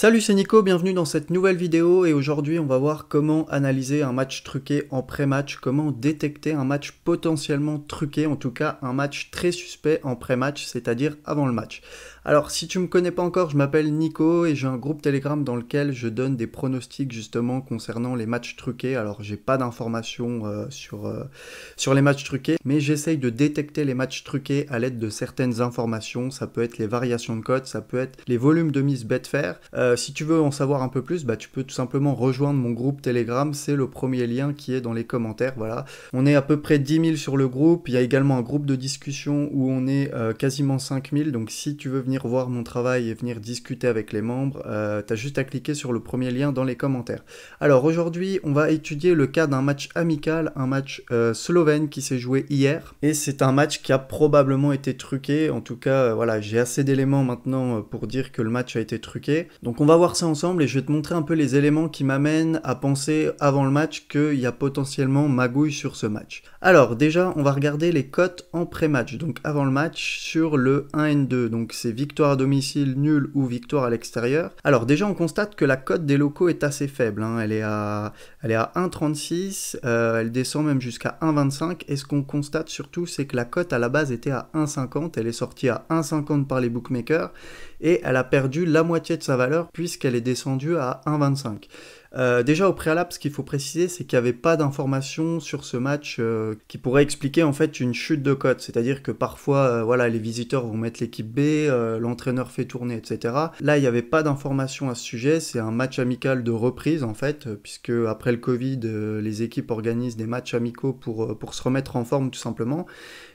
Salut, c'est Nico, bienvenue dans cette nouvelle vidéo et aujourd'hui on va voir comment analyser un match truqué en pré-match, comment détecter un match potentiellement truqué, en tout cas un match très suspect en pré-match, c'est-à-dire avant le match. Alors si tu me connais pas encore, je m'appelle Nico et j'ai un groupe Telegram dans lequel je donne des pronostics justement concernant les matchs truqués. Alors j'ai pas d'informations sur les matchs truqués, mais j'essaye de détecter les matchs truqués à l'aide de certaines informations. Ça peut être les variations de codes, ça peut être les volumes de mise Betfair. Si tu veux en savoir un peu plus, tu peux tout simplement rejoindre mon groupe Telegram, c'est le premier lien qui est dans les commentaires, voilà. On est à peu près 10 000 sur le groupe, il y a également un groupe de discussion où on est quasiment 5 000, donc si tu veux venir voir mon travail et venir discuter avec les membres, t'as juste à cliquer sur le premier lien dans les commentaires. Alors aujourd'hui, on va étudier le cas d'un match amical, un match slovène qui s'est joué hier, et c'est un match qui a probablement été truqué, en tout cas, voilà, j'ai assez d'éléments maintenant pour dire que le match a été truqué. Donc on va voir ça ensemble et je vais te montrer un peu les éléments qui m'amènent à penser avant le match qu'il y a potentiellement magouille sur ce match. Alors déjà, on va regarder les cotes en pré-match, donc avant le match, sur le 1N2, donc c'est victoire à domicile, nul ou victoire à l'extérieur. Alors déjà, on constate que la cote des locaux est assez faible, hein. Elle est à 1,36, elle descend même jusqu'à 1,25 et ce qu'on constate surtout, c'est que la cote à la base était à 1,50, elle est sortie à 1,50 par les bookmakers et elle a perdu la moitié de sa valeur puisqu'elle est descendue à 1,25. Déjà au préalable, ce qu'il faut préciser, c'est qu'il n'y avait pas d'informations sur ce match qui pourrait expliquer en fait une chute de cote. C'est-à-dire que parfois, voilà, les visiteurs vont mettre l'équipe B, l'entraîneur fait tourner, etc. Là, il n'y avait pas d'informations à ce sujet. C'est un match amical de reprise en fait, puisque après le Covid, les équipes organisent des matchs amicaux pour se remettre en forme tout simplement.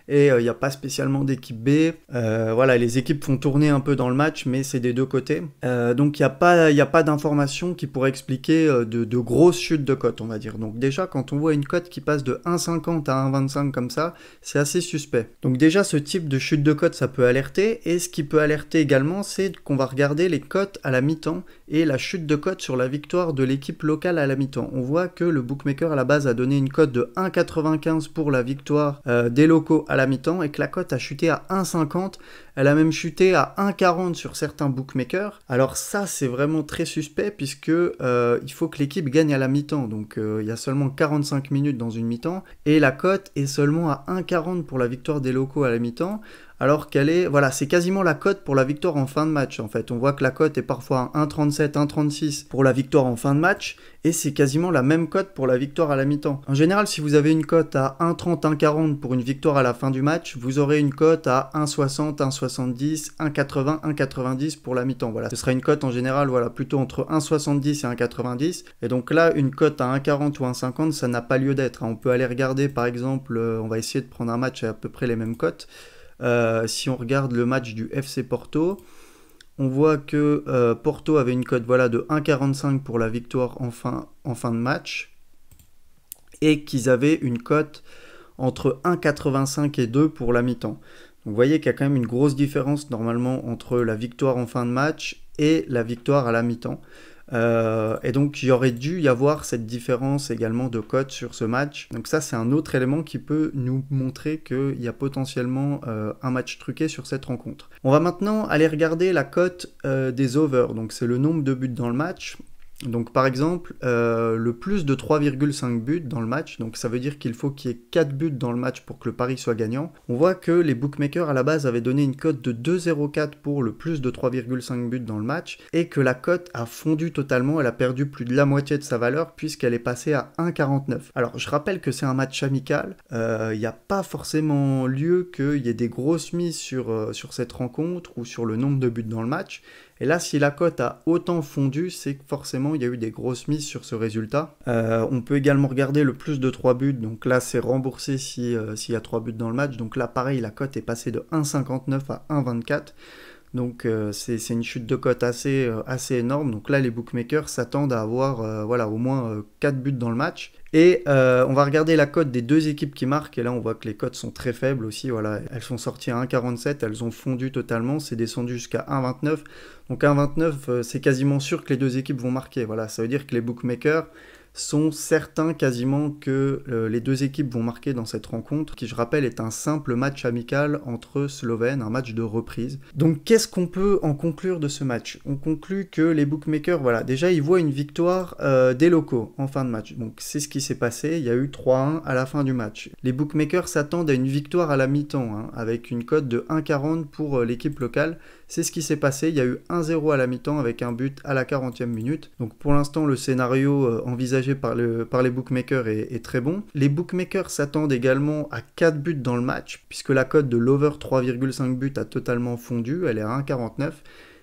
Et il n'y a pas spécialement d'équipe B. Voilà, les équipes font tourner un peu dans le match, mais c'est des deux côtés. Donc il n'y a pas d'informations qui pourraient expliquer de grosses chutes de cote, on va dire. Donc déjà, quand on voit une cote qui passe de 1,50 à 1,25 comme ça, c'est assez suspect. Donc déjà, ce type de chute de cote, ça peut alerter. Et ce qui peut alerter également, c'est qu'on va regarder les cotes à la mi-temps et la chute de cote sur la victoire de l'équipe locale à la mi-temps. On voit que le bookmaker à la base a donné une cote de 1,95 pour la victoire des locaux à la mi-temps et que la cote a chuté à 1,50. Elle a même chuté à 1,40 sur certains bookmakers. Alors ça, c'est vraiment très suspect puisque il faut que l'équipe gagne à la mi-temps. Donc il y a seulement 45 minutes dans une mi-temps et la cote est seulement à 1,40 pour la victoire des locaux à la mi-temps. Alors qu'elle est, voilà, c'est quasiment la cote pour la victoire en fin de match en fait. On voit que la cote est parfois à 1,37, 1,36 pour la victoire en fin de match et c'est quasiment la même cote pour la victoire à la mi-temps. En général, si vous avez une cote à 1,30, 1,40 pour une victoire à la fin du match, vous aurez une cote à 1,60, 1,70, 1,80, 1,90 pour la mi-temps. Voilà, ce sera une cote en général, voilà, plutôt entre 1,70 et 1,90. Et donc là, une cote à 1,40 ou 1,50, ça n'a pas lieu d'être. On peut aller regarder, par exemple, on va essayer de prendre un match à peu près les mêmes cotes. Si on regarde le match du FC Porto, on voit que Porto avait une cote, voilà, de 1,45 pour la victoire en fin de match et qu'ils avaient une cote entre 1,85 et 2 pour la mi-temps. Donc vous voyez qu'il y a quand même une grosse différence normalement entre la victoire en fin de match et la victoire à la mi-temps. Et donc il y aurait dû y avoir cette différence également de cote sur ce match. Donc ça, c'est un autre élément qui peut nous montrer qu'il y a potentiellement un match truqué sur cette rencontre. On va maintenant aller regarder la cote des overs, donc c'est le nombre de buts dans le match. Donc par exemple, le plus de 3,5 buts dans le match, donc ça veut dire qu'il faut qu'il y ait 4 buts dans le match pour que le pari soit gagnant. On voit que les bookmakers à la base avaient donné une cote de 2,04 pour le plus de 3,5 buts dans le match, et que la cote a fondu totalement, elle a perdu plus de la moitié de sa valeur puisqu'elle est passée à 1,49. Alors je rappelle que c'est un match amical, il n'y a pas forcément lieu qu'il y ait des grosses mises sur cette rencontre ou sur le nombre de buts dans le match. Et là, si la cote a autant fondu, c'est que forcément, il y a eu des grosses mises sur ce résultat. On peut également regarder le plus de 3 buts. Donc là, c'est remboursé s'il y a 3 buts dans le match. Donc là, pareil, la cote est passée de 1,59 à 1,24. Donc c'est une chute de cote assez énorme. Donc là, les bookmakers s'attendent à avoir voilà, au moins 4 buts dans le match. Et on va regarder la cote des deux équipes qui marquent. Et là, on voit que les cotes sont très faibles aussi. Voilà, elles sont sorties à 1,47. Elles ont fondu totalement. C'est descendu jusqu'à 1,29. Donc 1,29, c'est quasiment sûr que les deux équipes vont marquer. Voilà, ça veut dire que les bookmakers sont certains quasiment que les deux équipes vont marquer dans cette rencontre, qui je rappelle est un simple match amical entre Slovènes, un match de reprise. Donc qu'est-ce qu'on peut en conclure de ce match? On conclut que les bookmakers, voilà, déjà ils voient une victoire des locaux en fin de match. Donc c'est ce qui s'est passé, il y a eu 3-1 à la fin du match. Les bookmakers s'attendent à une victoire à la mi-temps, hein, avec une cote de 1,40 pour l'équipe locale. C'est ce qui s'est passé, il y a eu 1-0 à la mi-temps avec un but à la 40e minute. Donc pour l'instant, le scénario envisagé par les bookmakers est très bon. Les bookmakers s'attendent également à 4 buts dans le match, puisque la cote de l'over 3,5 buts a totalement fondu, elle est à 1,49.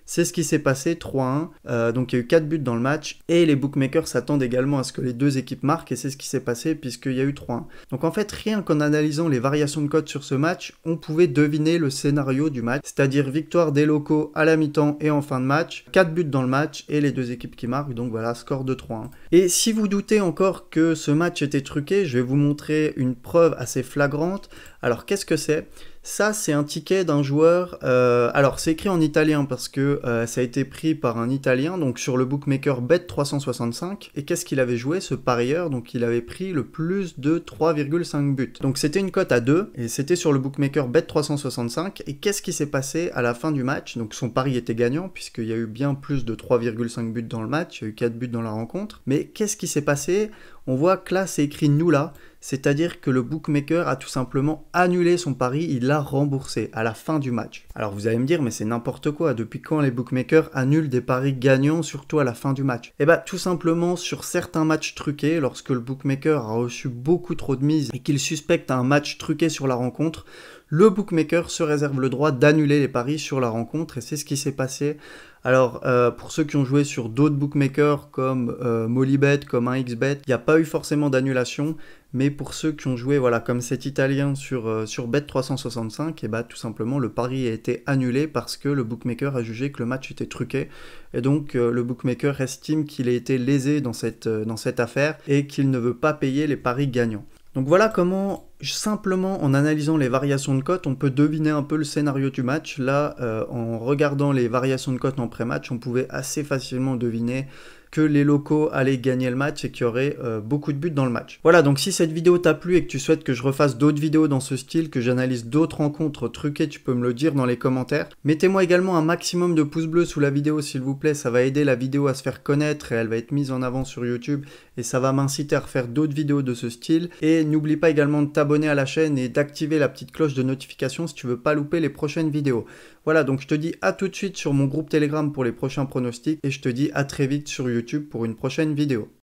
C'est ce qui s'est passé, 3-1, donc il y a eu 4 buts dans le match, et les bookmakers s'attendent également à ce que les deux équipes marquent, et c'est ce qui s'est passé puisqu'il y a eu 3-1. Donc en fait, rien qu'en analysant les variations de cotes sur ce match, on pouvait deviner le scénario du match, c'est-à-dire victoire des locaux à la mi-temps et en fin de match, 4 buts dans le match, et les deux équipes qui marquent, donc voilà, score de 3-1. Et si vous doutez encore que ce match était truqué, je vais vous montrer une preuve assez flagrante. Alors qu'est-ce que c'est ? Ça, c'est un ticket d'un joueur, alors c'est écrit en italien parce que ça a été pris par un italien, donc sur le bookmaker Bet365, et qu'est-ce qu'il avait joué, ce parieur? Donc il avait pris le plus de 3,5 buts. Donc c'était une cote à 2, et c'était sur le bookmaker Bet365, et qu'est-ce qui s'est passé à la fin du match? Donc son pari était gagnant, puisqu'il y a eu bien plus de 3,5 buts dans le match, il y a eu 4 buts dans la rencontre, mais qu'est-ce qui s'est passé? On voit que là, c'est écrit nulla, c'est-à-dire que le bookmaker a tout simplement annulé son pari, il l'a remboursé à la fin du match. Alors vous allez me dire, mais c'est n'importe quoi, depuis quand les bookmakers annulent des paris gagnants, surtout à la fin du match? Eh bien, tout simplement sur certains matchs truqués, lorsque le bookmaker a reçu beaucoup trop de mises et qu'il suspecte un match truqué sur la rencontre, le bookmaker se réserve le droit d'annuler les paris sur la rencontre, et c'est ce qui s'est passé. Alors, pour ceux qui ont joué sur d'autres bookmakers comme Molybet, comme 1xBet, il n'y a pas eu forcément d'annulation, mais pour ceux qui ont joué voilà, comme cet Italien sur Bet365, et bah, tout simplement le pari a été annulé parce que le bookmaker a jugé que le match était truqué, et donc le bookmaker estime qu'il a été lésé dans cette affaire et qu'il ne veut pas payer les paris gagnants. Donc voilà comment, simplement en analysant les variations de cotes, on peut deviner un peu le scénario du match. Là, en regardant les variations de cotes en pré-match, on pouvait assez facilement deviner que les locaux allaient gagner le match et qu'il y aurait beaucoup de buts dans le match. Voilà, donc si cette vidéo t'a plu et que tu souhaites que je refasse d'autres vidéos dans ce style, que j'analyse d'autres rencontres truquées, tu peux me le dire dans les commentaires. Mettez-moi également un maximum de pouces bleus sous la vidéo s'il vous plaît, ça va aider la vidéo à se faire connaître et elle va être mise en avant sur YouTube et ça va m'inciter à refaire d'autres vidéos de ce style. Et n'oublie pas également de t'abonner à la chaîne et d'activer la petite cloche de notification si tu veux pas louper les prochaines vidéos. Voilà, donc je te dis à tout de suite sur mon groupe Telegram pour les prochains pronostics et je te dis à très vite sur YouTube pour une prochaine vidéo.